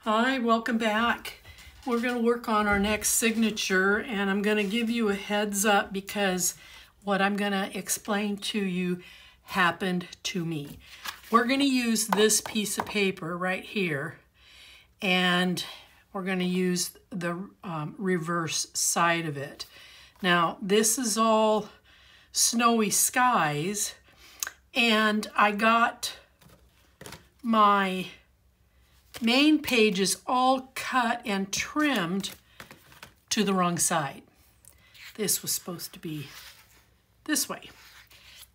Hi, welcome back. We're going to work on our next signature, and I'm going to give you a heads up because what I'm going to explain to you happened to me. We're going to use this piece of paper right here, and we're going to use the reverse side of it. Now, this is all snowy skies, and I got my main page is all cut and trimmed to the wrong side. This was supposed to be this way.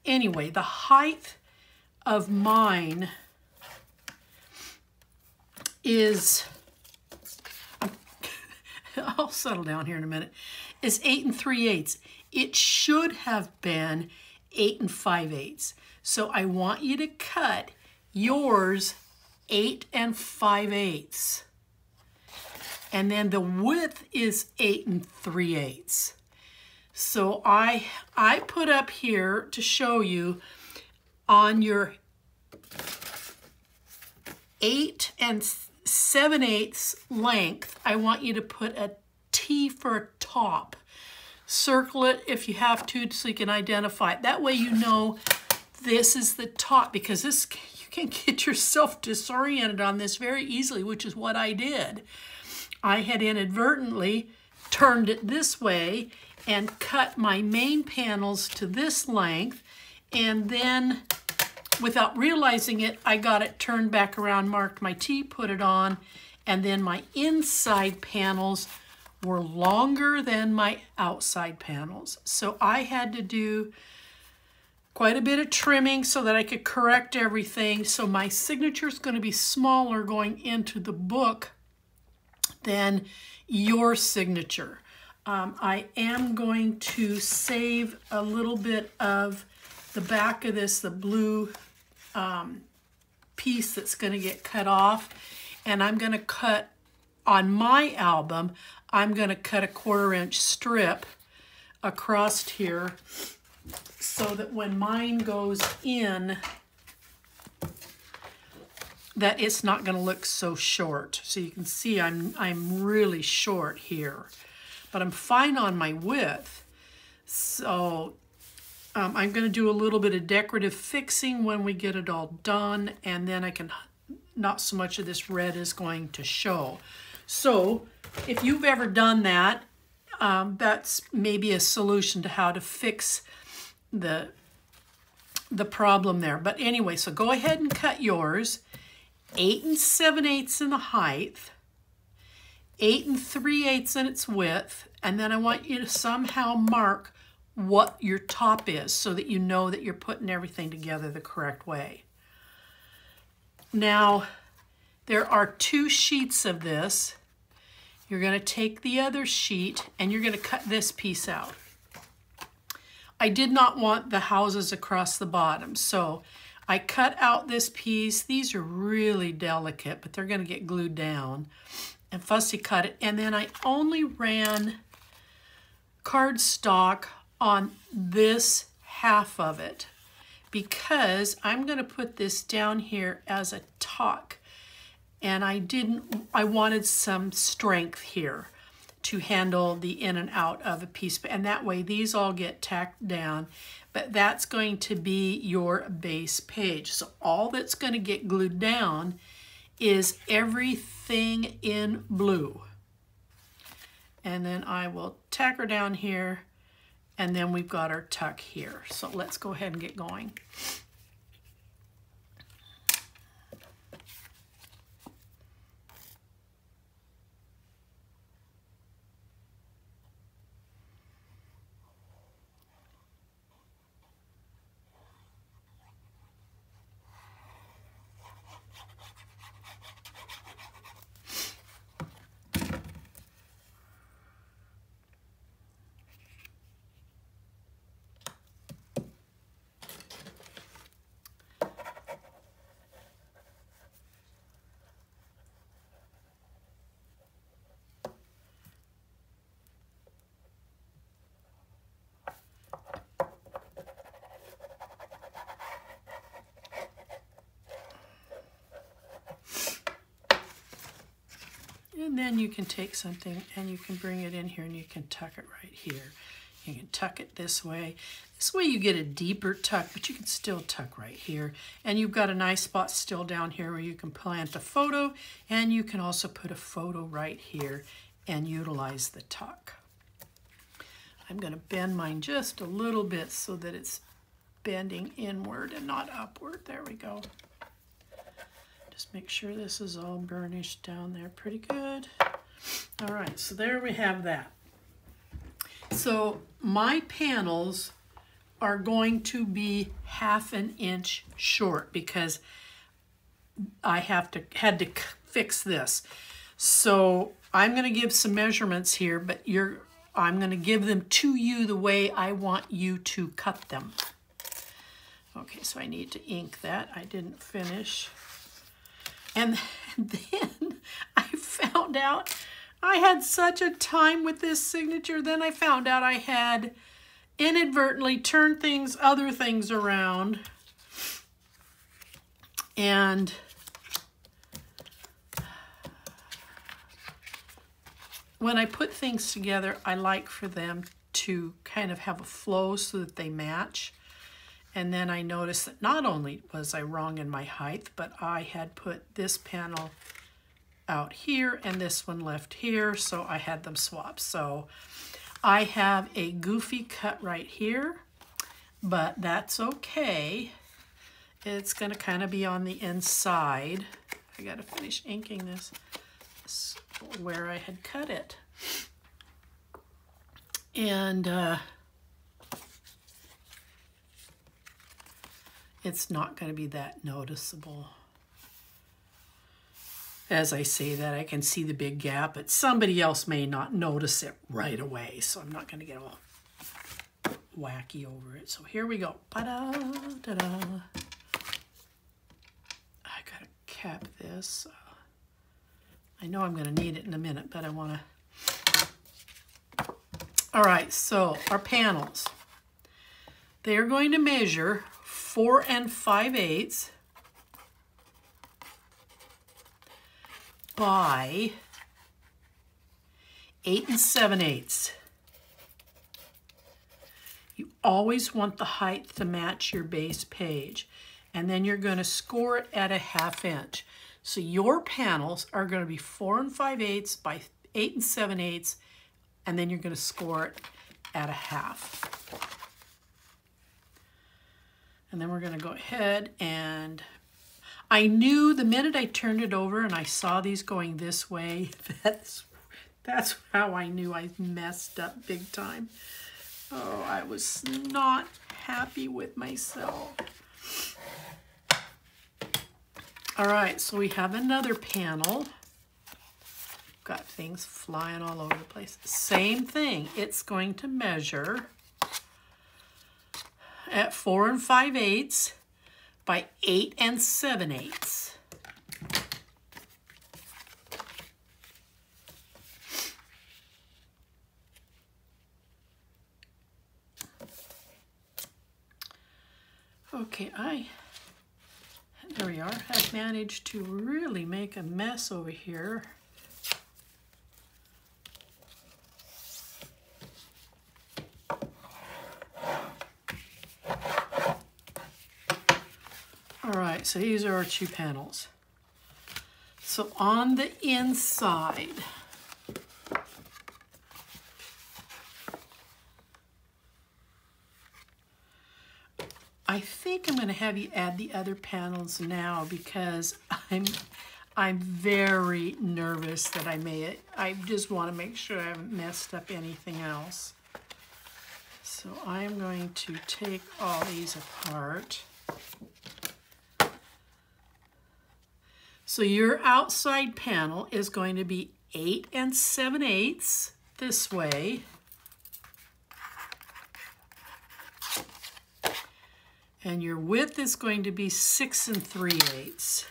Anyway, the height of mine is, I'll settle down here in a minute, is 8 3/8. It should have been 8 5/8. So I want you to cut yours 8 5/8. And then the width is 8 3/8. So I put up here to show you on your 8 7/8 length, I want you to put a T for a top. Circle it if you have to so you can identify it. That way you know this is the top, because this you can get yourself disoriented on this very easily, which is what I did. I had inadvertently turned it this way and cut my main panels to this length, and then without realizing it, I got it turned back around, marked my T, put it on, and then my inside panels were longer than my outside panels. So I had to do quite a bit of trimming so that I could correct everything. So my signature is going to be smaller going into the book than your signature. I am going to save a little bit of the back of this, the blue piece that's going to get cut off, and I'm going to cut on my album, I'm going to cut a 1/4 inch strip across here so that when mine goes in, that it's not going to look so short. So you can see I'm really short here, but I'm fine on my width. So I'm going to do a little bit of decorative fixing when we get it all done, and then I can, not so much of this red is going to show. So if you've ever done that, that's maybe a solution to how to fix the problem there. But anyway, so go ahead and cut yours. 8 7/8 in the height, 8 3/8 in its width, and then I want you to somehow mark what your top is so that you know that you're putting everything together the correct way. Now, there are 2 sheets of this. You're going to take the other sheet and you're going to cut this piece out. I did not want the houses across the bottom, so I cut out this piece. These are really delicate, but they're going to get glued down. And fussy cut it, and then I only ran cardstock on this half of it because I'm going to put this down here as a tuck, and I wanted some strength here to handle the in and out of a piece, and that way these all get tacked down, but that's going to be your base page. So all that's going to get glued down is everything in blue. And then I will tack her down here, and then we've got our tuck here. So let's go ahead and get going. And then you can take something and you can bring it in here and you can tuck it right here. You can tuck it this way. This way you get a deeper tuck, but you can still tuck right here. And you've got a nice spot still down here where you can plant a photo, and you can also put a photo right here and utilize the tuck. I'm going to bend mine just a little bit so that it's bending inward and not upward. There we go. Just make sure this is all burnished down there pretty good. All right, so there we have that. So my panels are going to be 1/2 inch short because I had to fix this. So I'm going to give some measurements here, but I'm going to give them to you the way I want you to cut them. Okay, so I need to ink that. I didn't finish. And then I found out I had such a time with this signature. Then I found out I had inadvertently turned other things around. And when I put things together, I like for them to kind of have a flow so that they match. And then I noticed that not only was I wrong in my height, but I had put this panel out here and this one left here, so I had them swapped. So I have a goofy cut right here, but that's okay. It's going to kind of be on the inside. I got to finish inking this where I had cut it. And it's not going to be that noticeable. As I say that, I can see the big gap, but somebody else may not notice it right away, so I'm not going to get all wacky over it. So here we go. Ta-da, ta-da. I got to cap this. I know I'm going to need it in a minute, but I want to... All right, so our panels. They are going to measure 4 5/8 by 8 7/8. You always want the height to match your base page, and then you're going to score it at 1/2 inch. So your panels are going to be 4 5/8 by 8 7/8, and then you're going to score it at 1/2. And then we're going to go ahead and I knew the minute I turned it over and I saw these going this way, that's how I knew I messed up big time. Oh, I was not happy with myself. All right, so we have another panel. Got things flying all over the place. Same thing, it's going to measure at 4 5/8 by 8 7/8. Okay, there we are. I've managed to really make a mess over here. All right, so these are our 2 panels. So on the inside, I think I'm going to have you add the other panels now because I'm very nervous that I just want to make sure I haven't messed up anything else. So I'm going to take all these apart. So your outside panel is going to be 8 7/8 this way. And your width is going to be 6 3/8.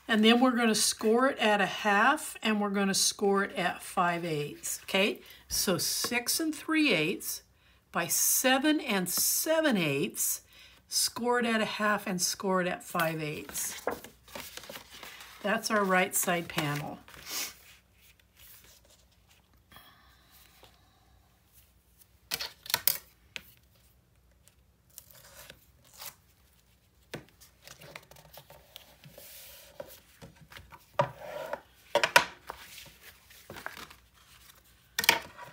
And then we're going to score it at 1/2 and we're going to score it at 5/8. Okay, so 6 3/8 by 7 7/8, score it at 1/2 and score it at 5/8. That's our right side panel.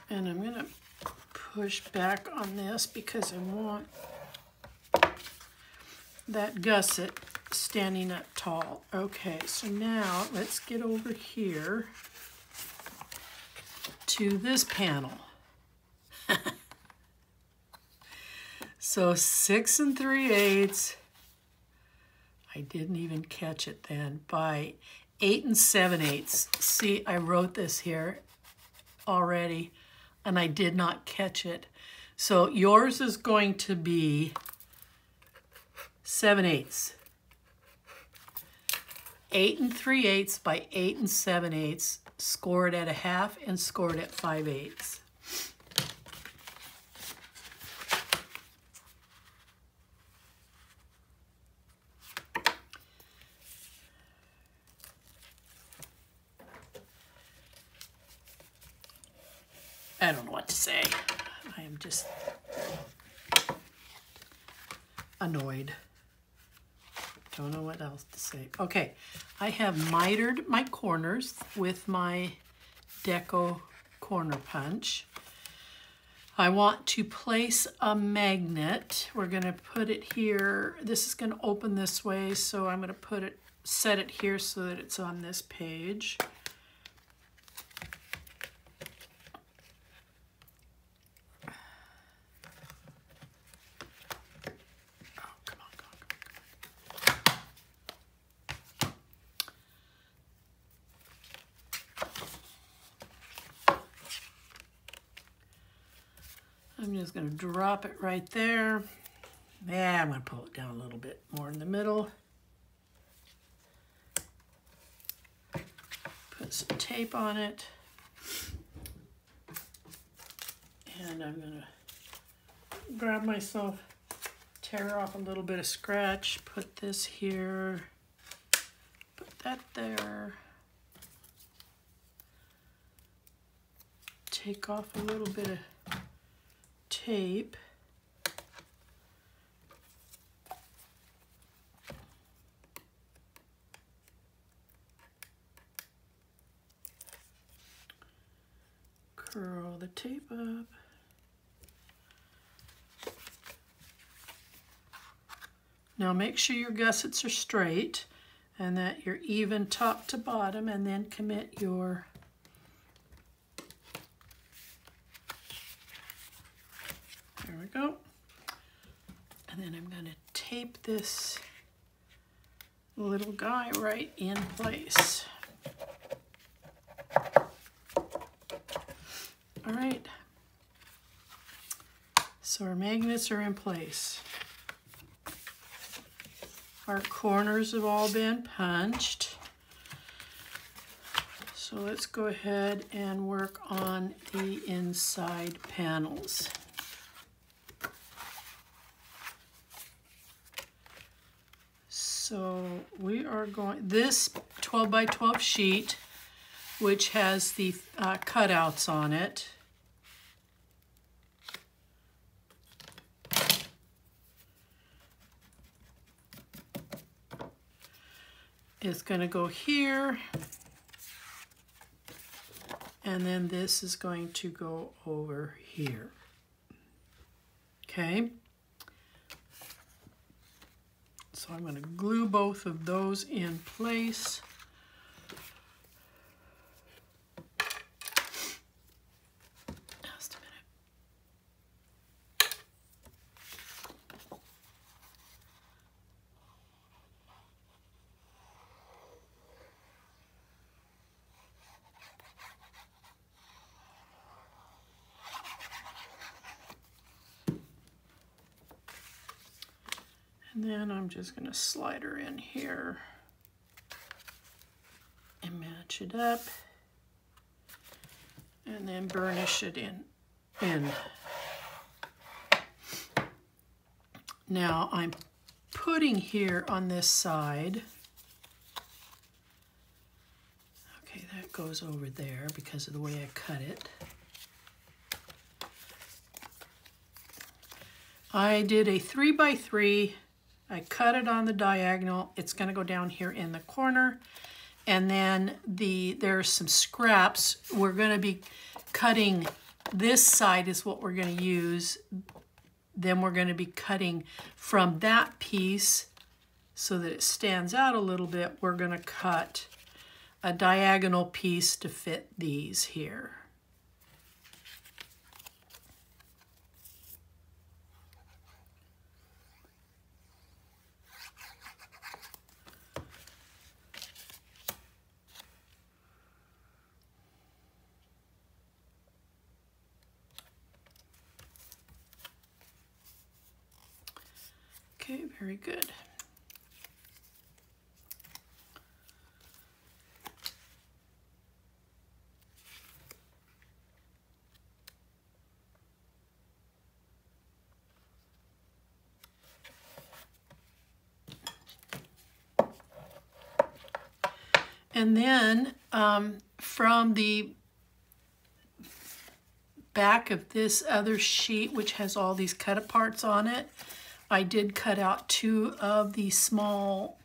And I'm going to push back on this because I want that gusset standing up tall. Okay, so now let's get over here to this panel. So 6 3/8, I didn't even catch it then, by 8 7/8. See, I wrote this here already and I did not catch it. So yours is going to be 7/8. 8 3/8 by 8 7/8, scored at 1/2 and scored at 5/8. I don't know what to say. I am just annoyed. Don't know what else to say. Okay, I have mitered my corners with my Deco corner punch. I want to place a magnet. We're going to put it here. This is going to open this way, so I'm going to set it here so that it's on this page. I'm just going to drop it right there. Yeah, I'm going to pull it down a little bit more in the middle. Put some tape on it. And I'm going to grab myself, tear off a little bit of scratch, put this here, put that there. Take off a little bit of tape. Curl the tape up. Now make sure your gussets are straight and that you're even top to bottom, and then commit your there we go. And then I'm going to tape this little guy right in place. All right. So our magnets are in place. Our corners have all been punched. So let's go ahead and work on the inside panels. So we are going, this 12 by 12 sheet, which has the cutouts on it, is going to go here, and then this is going to go over here. Okay. So I'm going to glue both of those in place. Just a minute. And then I'm just going to slide her in here and match it up, and then burnish it in. Now I'm putting here on this side That goes over there because of the way I cut it. I did a 3x3. I cut it on the diagonal. It's going to go down here in the corner. And then there's some scraps. We're going to be cutting, this side is what we're going to use. Then we're going to be cutting from that piece so that it stands out a little bit. We're going to cut a diagonal piece to fit these here. Okay, very good. And then from the back of this other sheet, which has all these cut aparts on it, I did cut out two small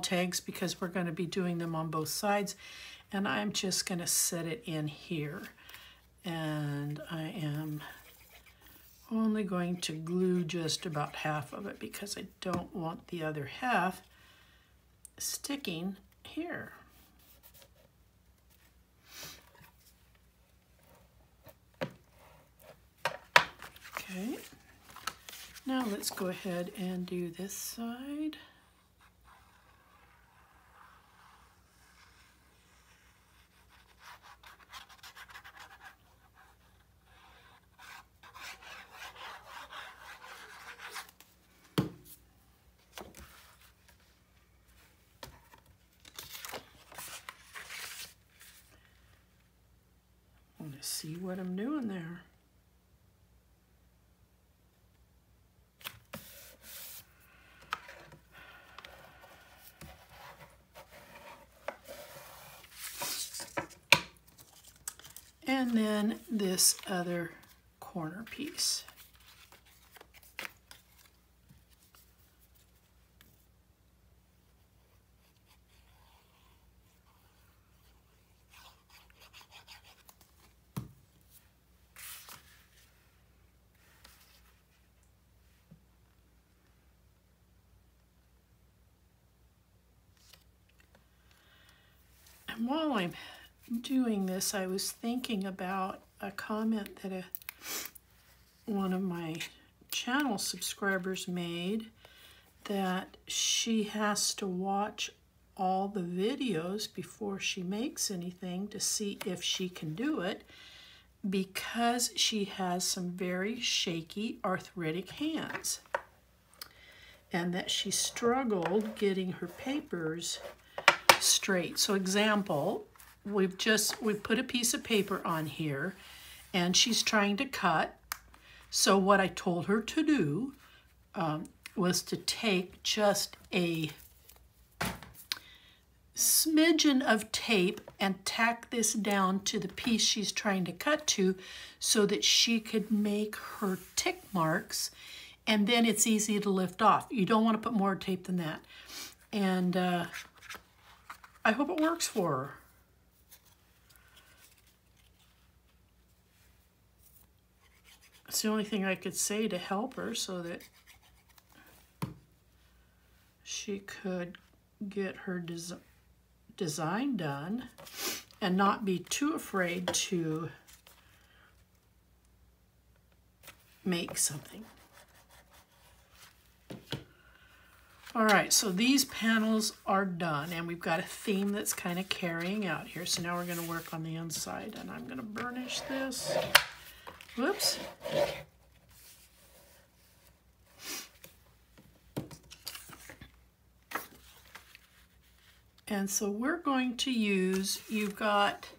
tags because we're going to be doing them on both sides. And I'm just going to set it in here. And I am only going to glue just about half of it because I don't want the other half sticking here. Okay, now let's go ahead and do this side. I want to see what I'm doing there. And then this other corner piece. And while I'm doing this, I was thinking about a comment that one of my channel subscribers made, that she has to watch all the videos before she makes anything to see if she can do it, because she has some very shaky arthritic hands, and that she struggled getting her papers straight. So example, we've put a piece of paper on here and she's trying to cut. So what I told her to do was to take just a smidgen of tape and tack this down to the piece she's trying to cut to so that she could make her tick marks, and then it's easy to lift off. You don't want to put more tape than that. And I hope it works for her. It's the only thing I could say to help her so that she could get her design done and not be too afraid to make something. All right, so these panels are done, and we've got a theme that's kind of carrying out here. So now we're going to work on the inside, and I'm going to burnish this. Whoops. And so we're going to use, you've got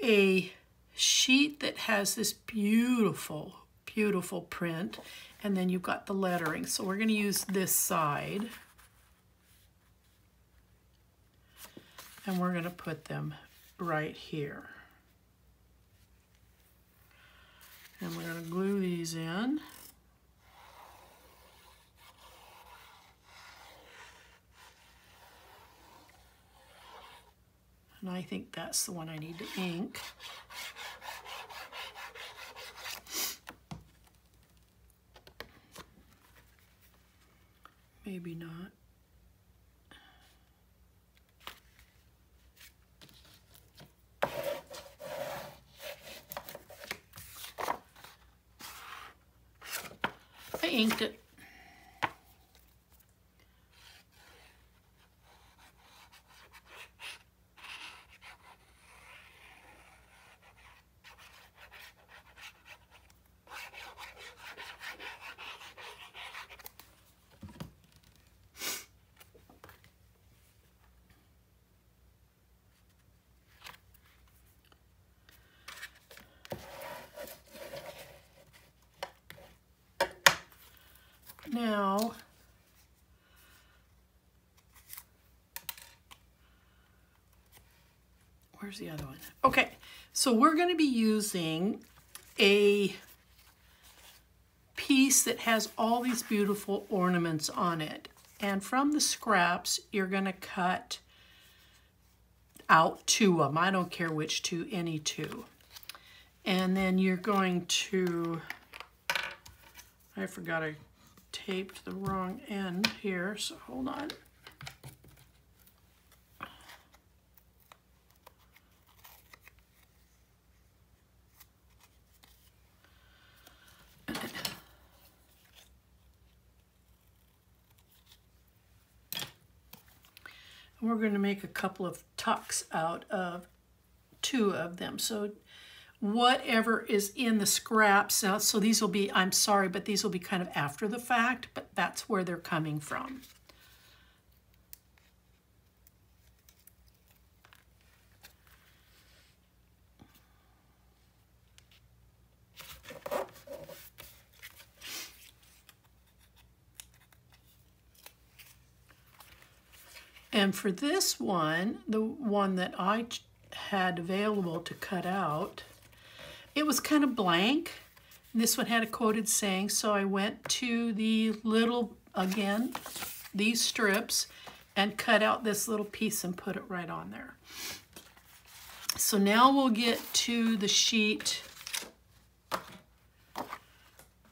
a sheet that has this beautiful, beautiful print, and then you've got the lettering. So we're going to use this side. And we're going to put them right here. And we're going to glue these in. And I think that's the one I need to ink. Maybe not. I inked it. Now, where's the other one? Okay, so we're going to be using a piece that has all these beautiful ornaments on it. And from the scraps, you're going to cut out 2 of them. I don't care which 2, any 2. And then you're going to, I forgot I taped the wrong end here, so hold on. We're going to make a couple of tucks out of 2 of them. So whatever is in the scraps, now, so these will be, I'm sorry, but these will be kind of after the fact, but that's where they're coming from. And for this one, the one that I had available to cut out, it was kind of blank. This one had a quoted saying, so I went to the little, again, these strips, and cut out this little piece and put it right on there. So now we'll get to the sheet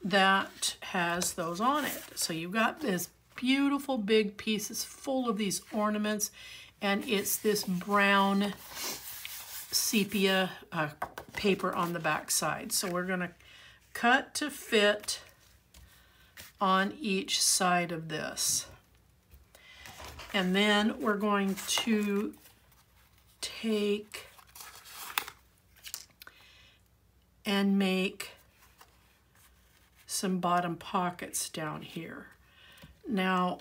that has those on it. So you've got this beautiful big pieces full of these ornaments, and it's this brown sepia paper on the back side. So we're going to cut to fit on each side of this. And then we're going to take and make some bottom pockets down here. Now,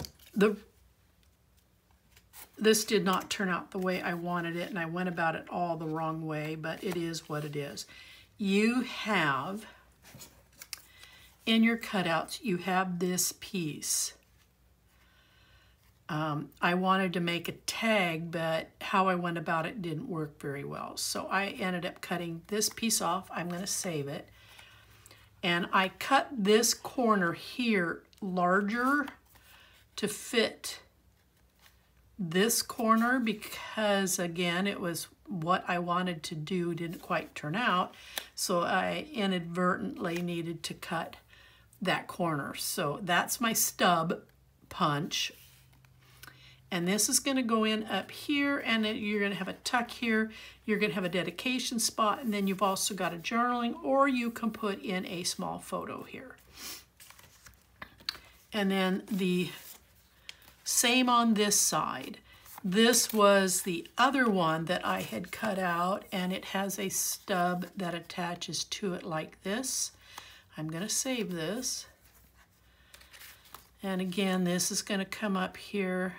this did not turn out the way I wanted it, and I went about it all the wrong way, but it is what it is. You have, in your cutouts, you have this piece. I wanted to make a tag, but how I went about it didn't work very well. So I ended up cutting this piece off. I'm going to save it. And I cut this corner here larger to fit this corner because, again, it was what I wanted to do, didn't quite turn out. So I inadvertently needed to cut that corner. So that's my stub punch. And this is going to go in up here, and then you're going to have a tuck here. You're going to have a dedication spot, and then you've also got a journaling, or you can put in a small photo here. And then the same on this side. This was the other one that I had cut out, and it has a stub that attaches to it like this. I'm going to save this. And again, this is going to come up here.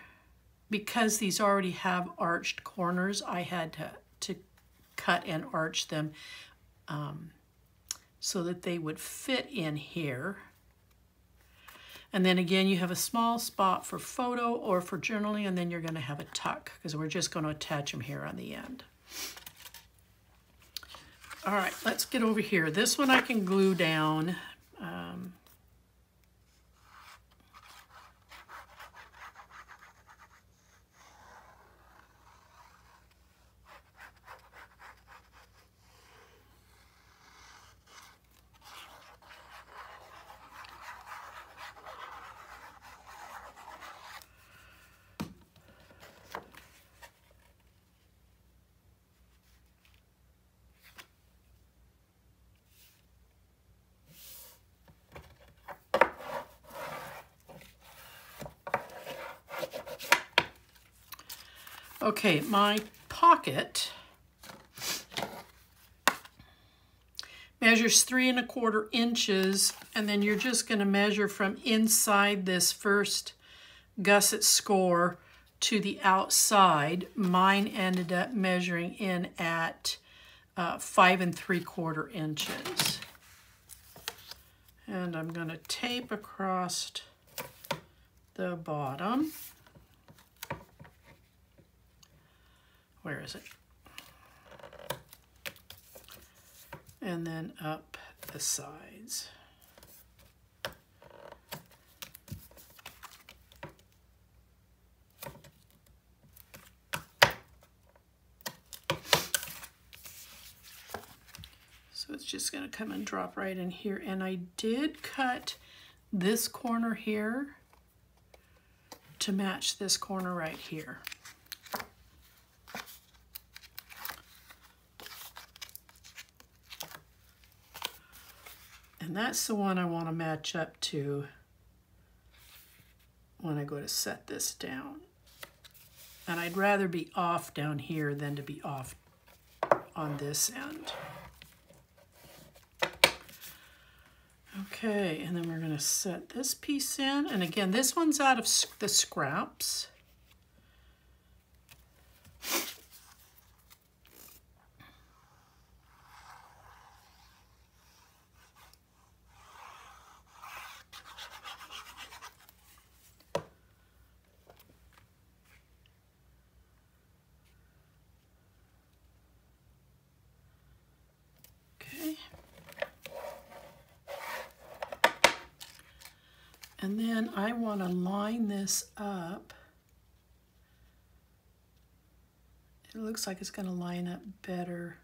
Because these already have arched corners, I had to cut and arch them so that they would fit in here. And then again, you have a small spot for photo or for journaling, and then you're going to have a tuck because we're just going to attach them here on the end. All right, let's get over here. This one I can glue down. Okay, my pocket measures 3 1/4 inches, and then you're just going to measure from inside this first gusset score to the outside. Mine ended up measuring in at 5 3/4 inches. And I'm going to tape across the bottom. Where is it? And then up the sides. So it's just going to come and drop right in here. And I did cut this corner here to match this corner right here. And that's the one I want to match up to when I go to set this down. And I'd rather be off down here than to be off on this end. Okay, and then we're going to set this piece in. And again, this one's out of the scraps. And then I want to line this up. It looks like it's going to line up better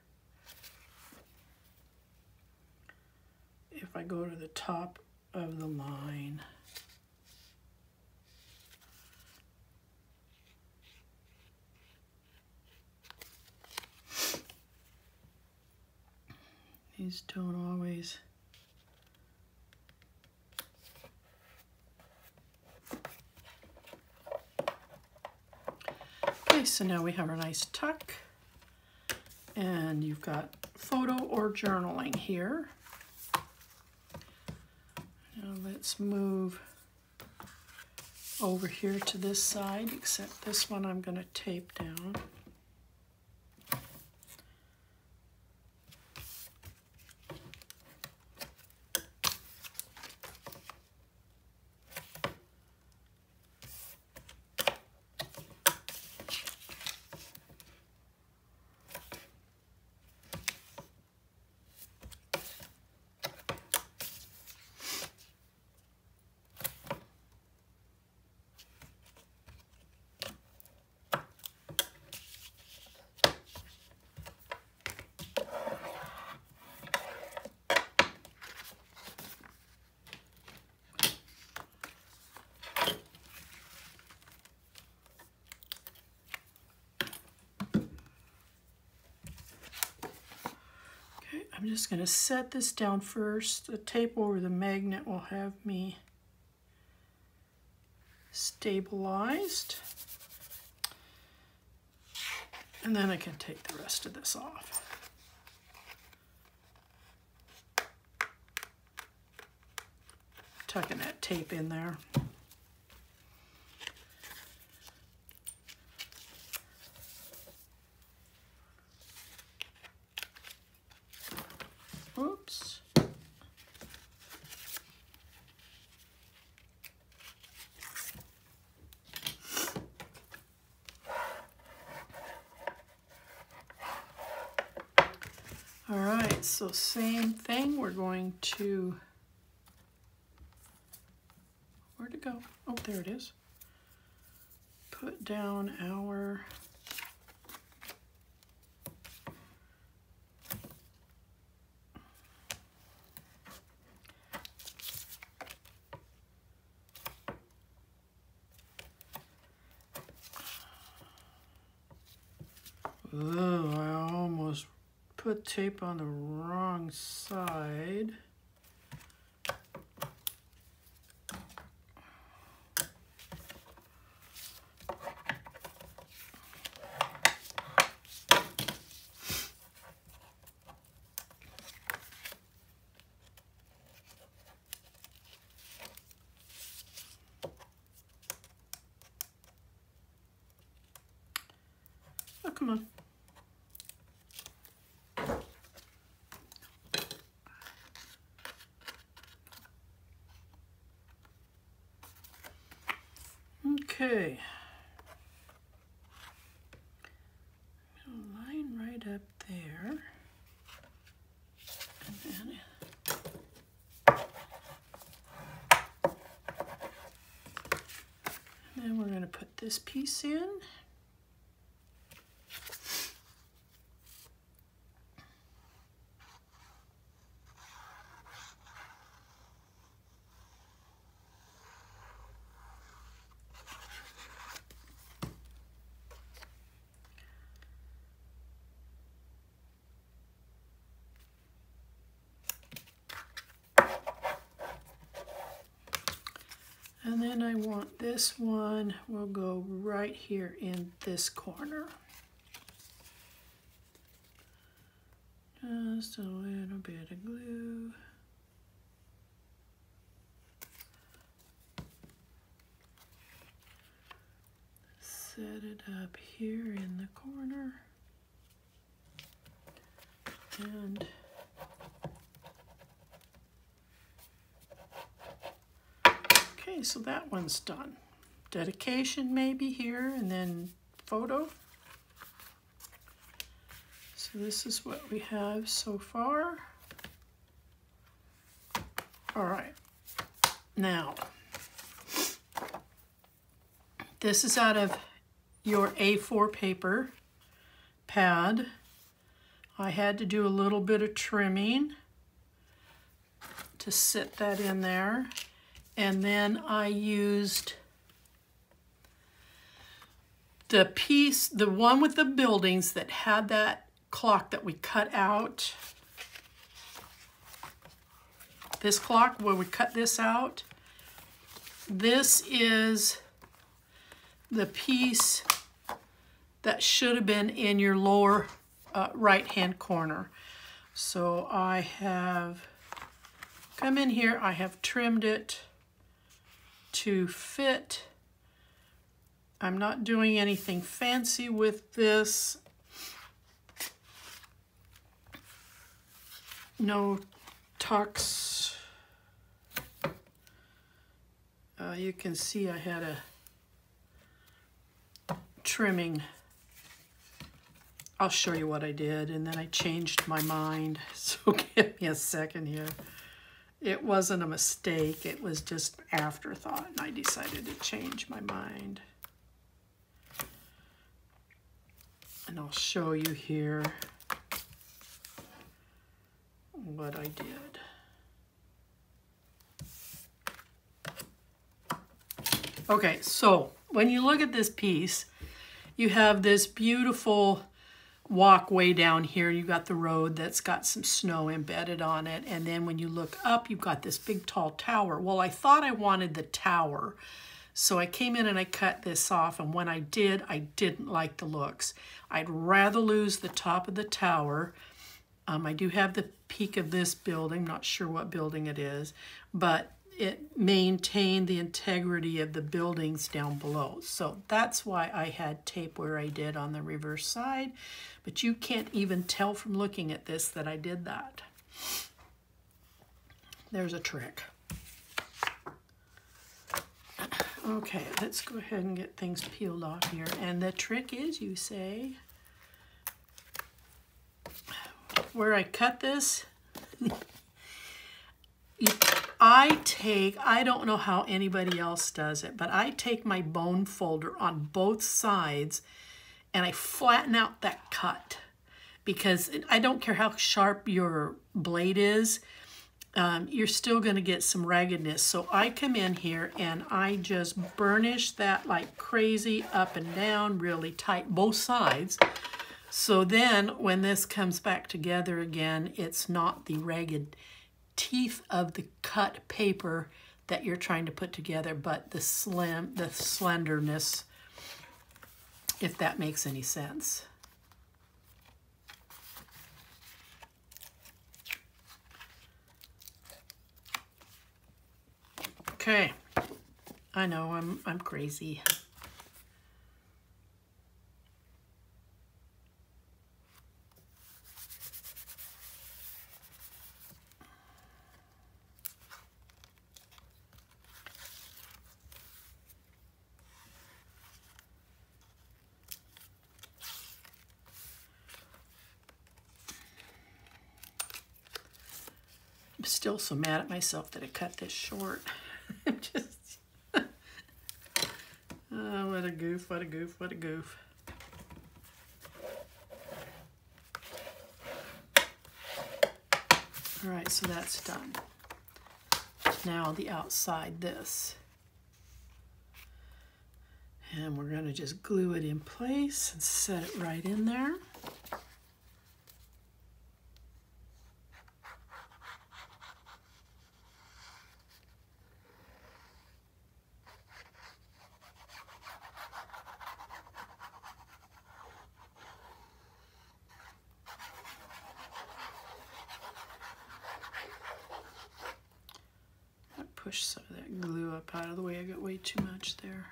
if I go to the top of the line. These don't always... Okay, so now we have our nice tuck, and you've got photo or journaling here. Now let's move over here to this side, except this one I'm going to tape down. I'm just going to set this down first. The tape over the magnet will have me stabilized. And then I can take the rest of this off. Tucking that tape in there. Oops. All right, so same thing. We're going to, where'd it go? Oh, there it is. Put down our oh, I almost put tape on the wrong side. Oh, come on. Okay. Line right up there. And then we're going to put this piece in. And then I want this one, will go right here in this corner. Just a little bit of glue. Set it up here in the corner. And okay, so that one's done. Dedication maybe here, and then photo. So this is what we have so far. All right, now, this is out of your A4 paper pad. I had to do a little bit of trimming to sit that in there. And then I used the piece, the one with the buildings that had that clock that we cut out. This clock where we cut this out. This is the piece that should have been in your lower right-hand corner. So I have come in here, I have trimmed it to fit. I'm not doing anything fancy with this. No tucks. You can see I had a trimming. I'll show you what I did, and then I changed my mind. So give me a second here. It wasn't a mistake, it was just afterthought, and I decided to change my mind. And I'll show you here what I did. Okay, so when you look at this piece, you have this beautiful walkway down here. You've got the road that's got some snow embedded on it, and then when you look up, you've got this big tall tower. Well, I thought I wanted the tower, so I came in and I cut this off, and when I did, I didn't like the looks. I'd rather lose the top of the tower. I do have the peak of this building, not sure what building it is, but it maintained the integrity of the buildings down below. So that's why I had tape where I did on the reverse side. But you can't even tell from looking at this that I did that. There's a trick. Okay, let's go ahead and get things peeled off here. And the trick is, you say, where I cut this, I don't know how anybody else does it, but I take my bone folder on both sides and I flatten out that cut, because I don't care how sharp your blade is, you're still going to get some raggedness. So I come in here and I just burnish that like crazy, up and down, really tight, both sides. So then when this comes back together again, it's not the ragged teeth of the cut paper that you're trying to put together, but the slenderness, if that makes any sense. Okay, I know I'm crazy. I'm still so mad at myself that I cut this short. I'm just, oh, what a goof, what a goof, what a goof. All right, so that's done. Now the outside, this. And we're gonna just glue it in place and set it right in there. Push some of that glue up out of the way. I got way too much there.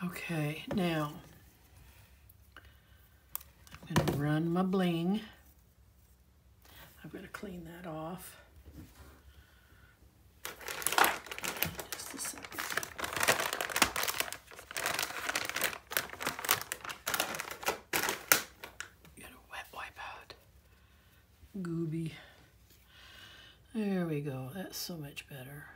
Okay, now I'm going to run my bling. I've got to clean that off. Just a second. Got to wet wipe out. Gooby. There we go. That's so much better.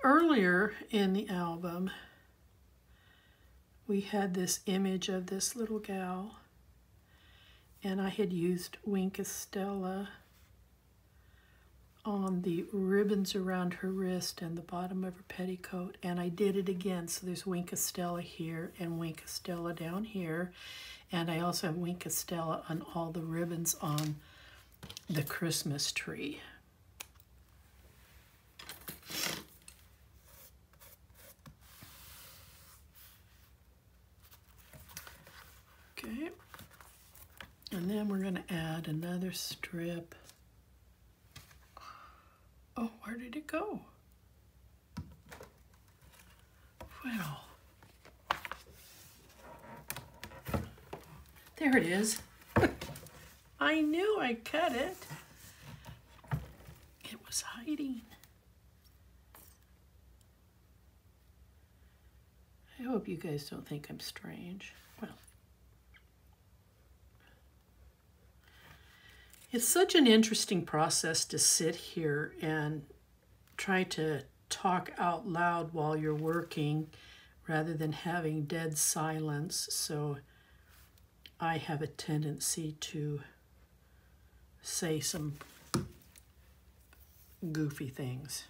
Earlier in the album, we had this image of this little gal, and I had used Wink Stella on the ribbons around her wrist and the bottom of her petticoat, and I did it again. So there's Wink Stella here and Wink Stella down here, and I also have Wink Stella on all the ribbons on the Christmas tree. Okay, and then we're going to add another strip. Oh, where did it go? Well, there it is. I knew I cut it. It was hiding. I hope you guys don't think I'm strange. Well, it's such an interesting process to sit here and try to talk out loud while you're working rather than having dead silence. So I have a tendency to say some goofy things.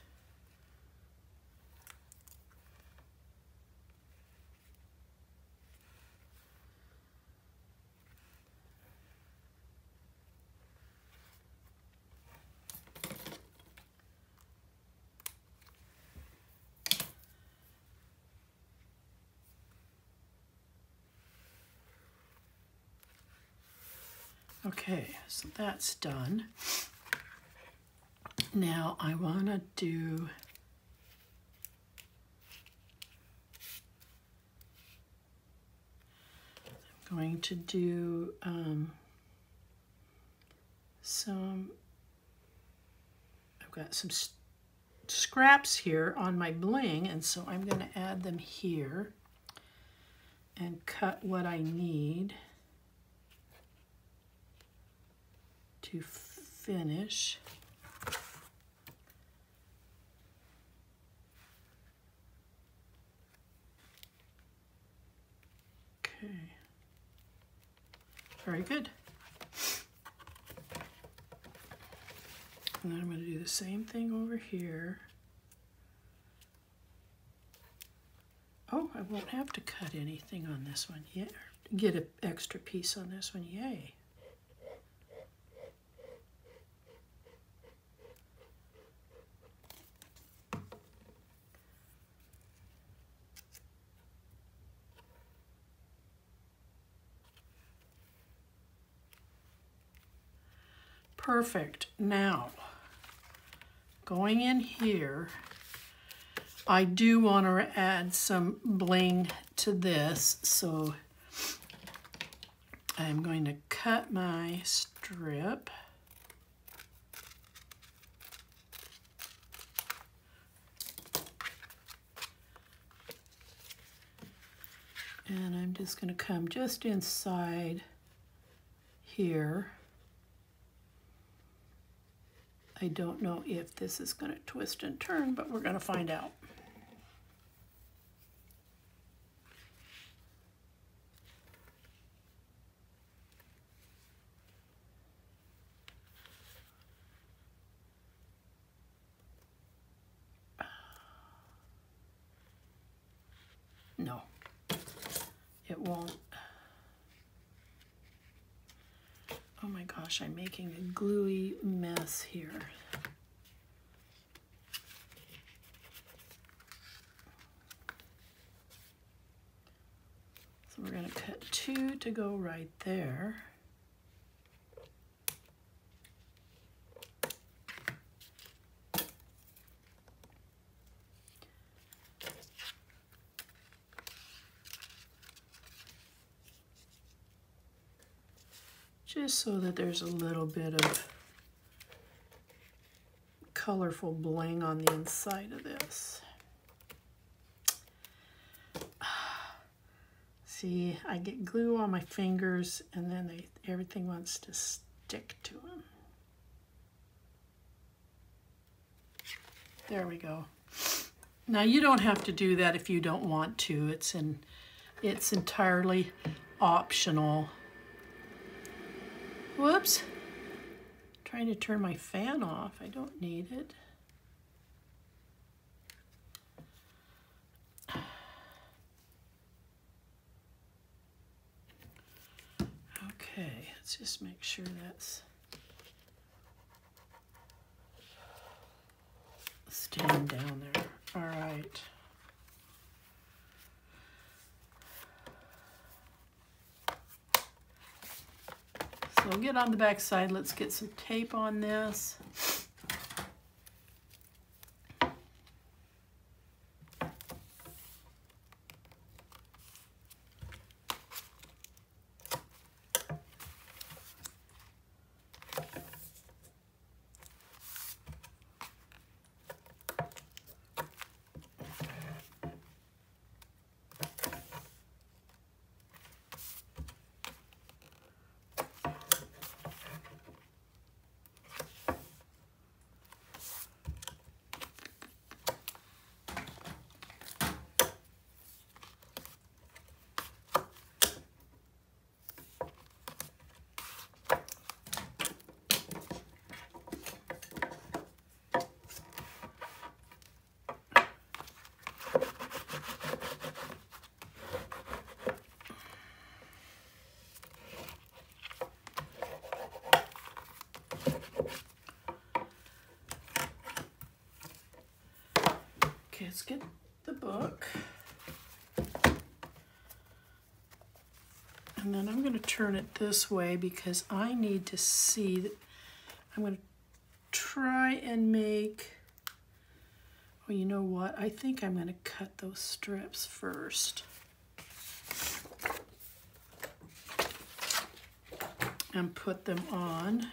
Okay, so that's done. Now I want to do going to do I've got some scraps here on my bling, and so I'm going to add them here and cut what I need to finish. Okay. Very good. And then I'm going to do the same thing over here. Oh, I won't have to cut anything on this one yet. Get an extra piece on this one. Yay. Perfect. Now, going in here, I do want to add some bling to this, so I'm going to cut my strip. And I'm just going to come just inside here. I don't know if this is going to twist and turn, but we're going to find out. No, it won't. Oh my gosh, I'm making a gluey mess here. So we're going to cut 2 to go right there. Just so that there's a little bit of colorful bling on the inside of this. See, I get glue on my fingers and then everything wants to stick to them. There we go. Now you don't have to do that if you don't want to. It's entirely optional. Whoops. Trying to turn my fan off. I don't need it. Okay, let's just make sure that's staying down there. All right. So we'll get on the back side. Let's get some tape on this. Okay, let's get the book. And And then I'm going to turn it this way because I need to see that. I'm going to try and make, well, you know what? I think I'm going to cut those strips first. And put them on.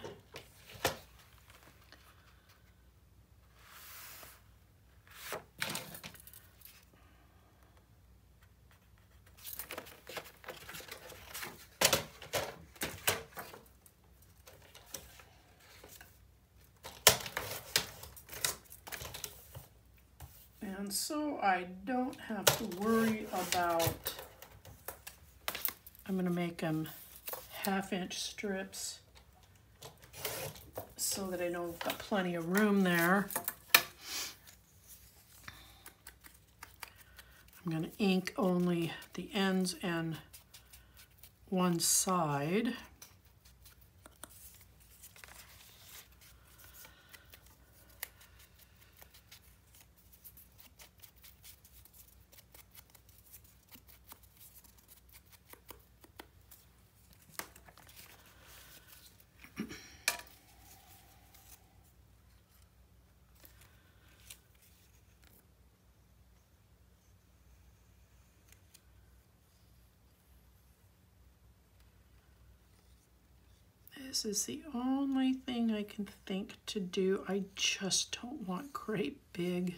And so I don't have to worry about, I'm going to make them 1/2-inch strips so that I know I've got plenty of room there. I'm going to ink only the ends and one side. This is the only thing I can think to do. I just don't want great big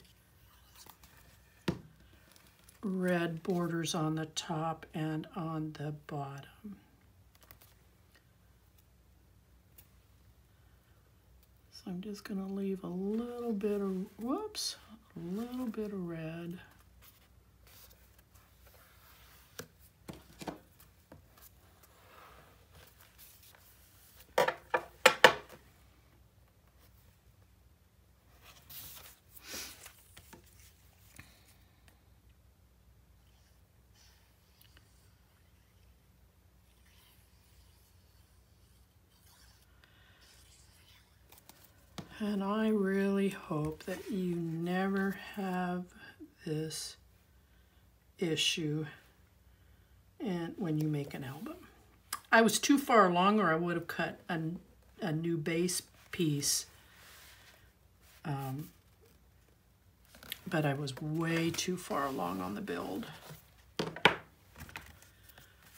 red borders on the top and on the bottom. So I'm just going to leave a little bit of, whoops, a little bit of red. And I really hope that you never have this issue and when you make an album. I was too far along, or I would have cut a new base piece. But I was way too far along on the build.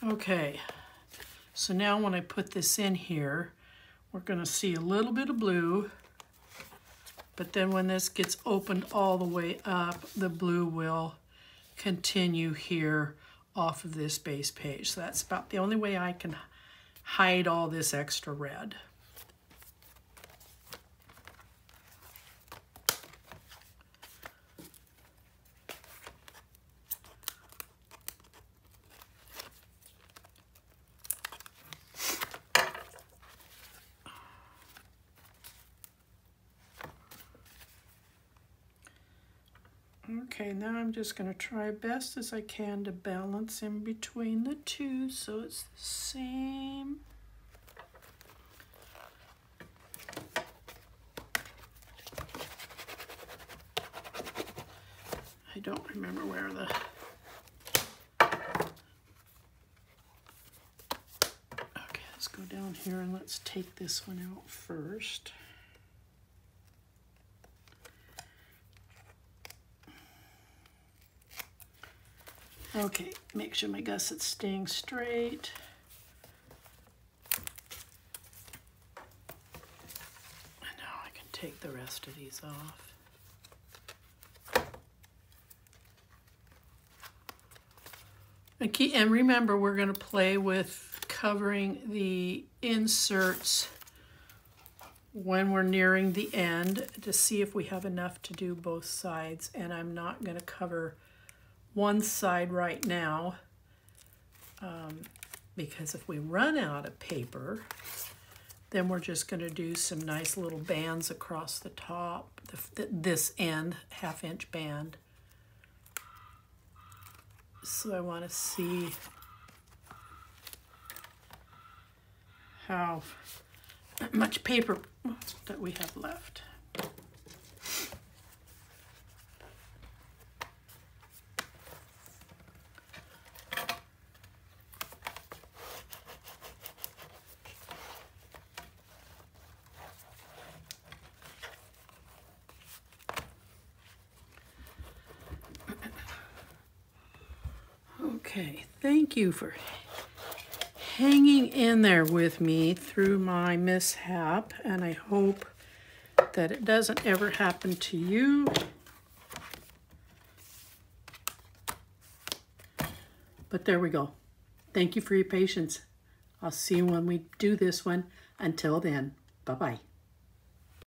Okay, so now when I put this in here, we're going to see a little bit of blue. But then when this gets opened all the way up, the blue will continue here off of this base page. So that's about the only way I can hide all this extra red. Okay, now I'm just going to try best as I can to balance in between the two so it's the same. I don't remember where the... Okay, let's go down here and let's take this one out first. Okay, make sure my gusset's staying straight. And now I can take the rest of these off. And remember, we're going to play with covering the inserts when we're nearing the end to see if we have enough to do both sides. And I'm not going to cover one side right now because if we run out of paper, then we're just going to do some nice little bands across the top, this end, 1/2-inch band. So I want to see how much paper that we have left. Okay, thank you for hanging in there with me through my mishap, and I hope that it doesn't ever happen to you. But there we go. Thank you for your patience. I'll see you when we do this one. Until then, bye-bye.